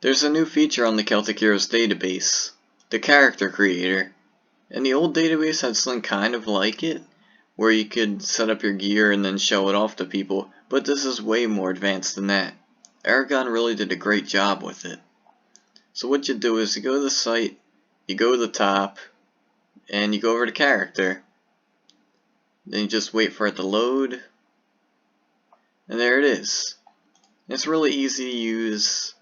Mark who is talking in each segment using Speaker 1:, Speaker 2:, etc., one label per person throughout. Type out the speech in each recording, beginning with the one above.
Speaker 1: There's a new feature on the Celtic Heroes database, the character creator. And the old database had something kind of like it, where you could set up your gear and then show it off to people, but this is way more advanced than that. Aragon really did a great job with it. So what you do is you go to the site, you go to the top, and you go over to character. Then you just wait for it to load, and there it is. It's really easy to use,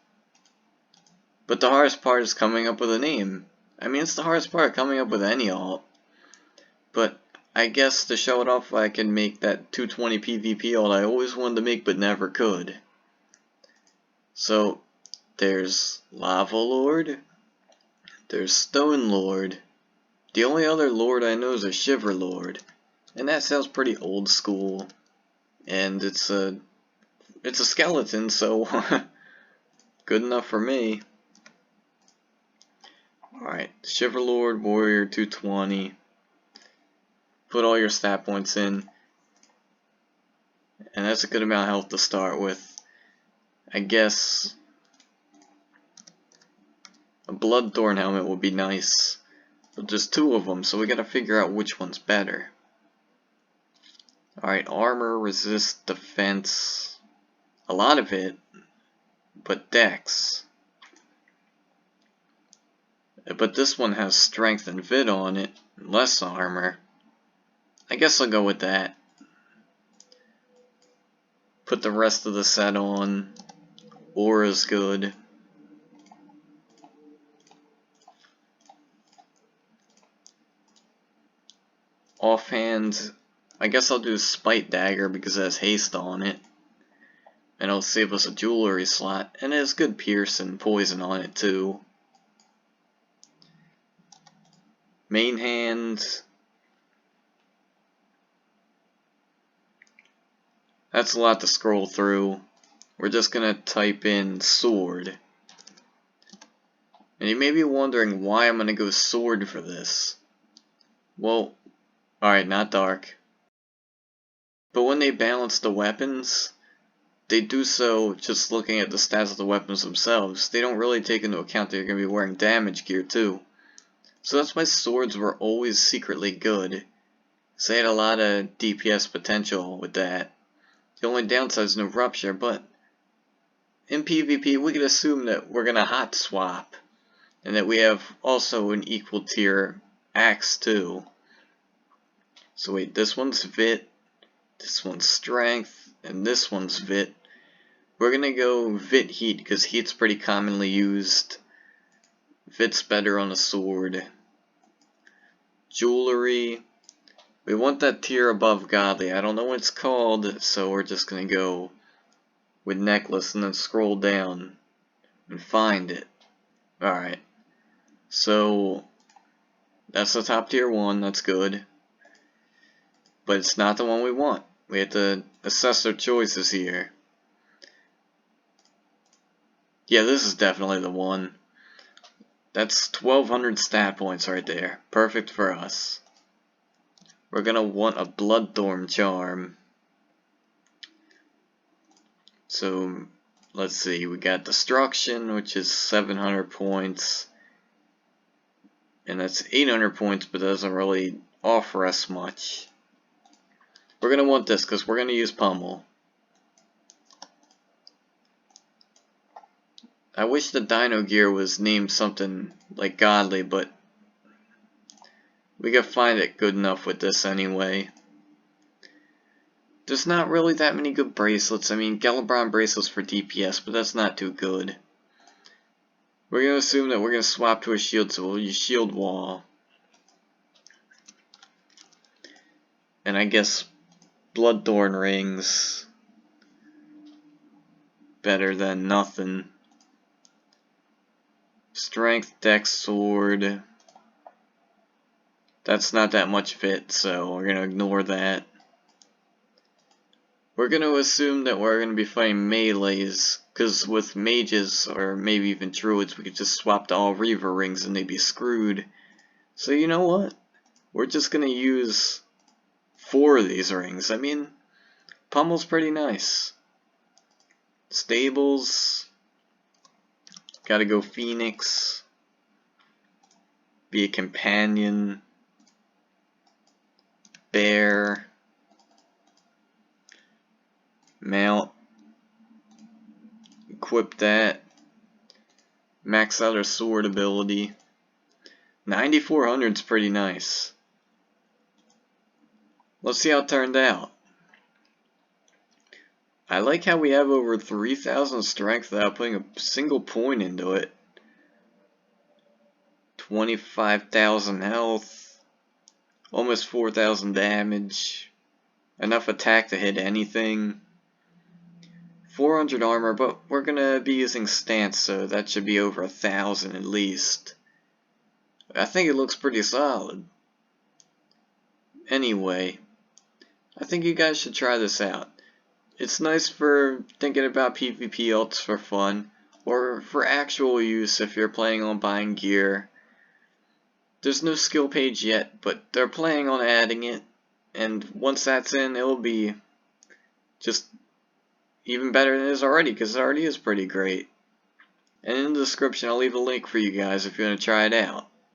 Speaker 1: but the hardest part is coming up with a name. I mean, it's the hardest part, coming up with any alt. But I guess to show it off, I can make that 220 PvP alt I always wanted to make but never could. So there's Lava Lord, there's Stone Lord. The only other Lord I know is a Shiver Lord, and that sounds pretty old school. And it's a skeleton, so good enough for me. Alright, Shiver Lord, Warrior 220. Put all your stat points in. And that's a good amount of health to start with. I guess a Bloodthorn helmet would be nice. But there's two of them, so we gotta figure out which one's better. Alright, armor, resist, defense. A lot of it. But dex. But this one has strength and vid on it, less armor. I guess I'll go with that. Put the rest of the set on. Aura's good. Offhand, I guess I'll do Spite Dagger because it has haste on it. And it'll save us a jewelry slot. And it has good pierce and poison on it too. Main hand. That's a lot to scroll through. We're just gonna type in sword. And you may be wondering why I'm gonna go sword for this. Well, alright, not dark. But when they balance the weapons, they do so just looking at the stats of the weapons themselves. They don't really take into account that you're gonna be wearing damage gear too. So that's why swords were always secretly good. So they had a lot of DPS potential with that. The only downside is no rupture, but in PvP we can assume that we're gonna hot swap. And that we have also an equal tier axe too. So wait, this one's Vit, this one's Strength, and this one's Vit. We're gonna go Vit Heat because Heat's pretty commonly used. Vit's better on a sword. Jewelry. We want that tier above Godly. I don't know what it's called, so we're just gonna go with Necklace and then scroll down and find it. Alright. So that's the top tier one, that's good. But it's not the one we want. We have to assess our choices here. Yeah, this is definitely the one. That's 1200 stat points right there. Perfect for us. We're gonna want a Bloodthorn charm. So, let's see. We got Destruction, which is 700 points. And that's 800 points, but doesn't really offer us much. We're gonna want this, because we're gonna use Pummel. I wish the Dino gear was named something like Godly, but we gotta find it good enough with this anyway. There's not really that many good bracelets. I mean, Gelabron bracelets for DPS, but that's not too good. We're gonna assume that we're gonna swap to a shield, so we'll use Shield Wall. And I guess Bloodthorn rings better than nothing. Strength, Dex, Sword. That's not that much fit, so we're gonna ignore that. We're gonna assume that we're gonna be fighting melees, because with mages, or maybe even druids, we could just swap to all Reaver rings and they'd be screwed. So you know what? We're just gonna use 4 of these rings. I mean, Pummel's pretty nice. Stables. Gotta go Phoenix. Be a companion. Bear. Mount. Equip that. Max out our sword ability. 9400 is pretty nice. Let's see how it turned out. I like how we have over 3000 strength without putting a single point into it. 25,000 health. Almost 4,000 damage. Enough attack to hit anything. 400 armor, but we're gonna be using stance, so that should be over 1,000 at least. I think it looks pretty solid. Anyway, I think you guys should try this out. It's nice for thinking about PvP ults for fun, or for actual use if you're planning on buying gear. There's no skill page yet, but they're planning on adding it, and once that's in, it'll be just even better than it is already, because it already is pretty great. And in the description, I'll leave a link for you guys if you want to try it out.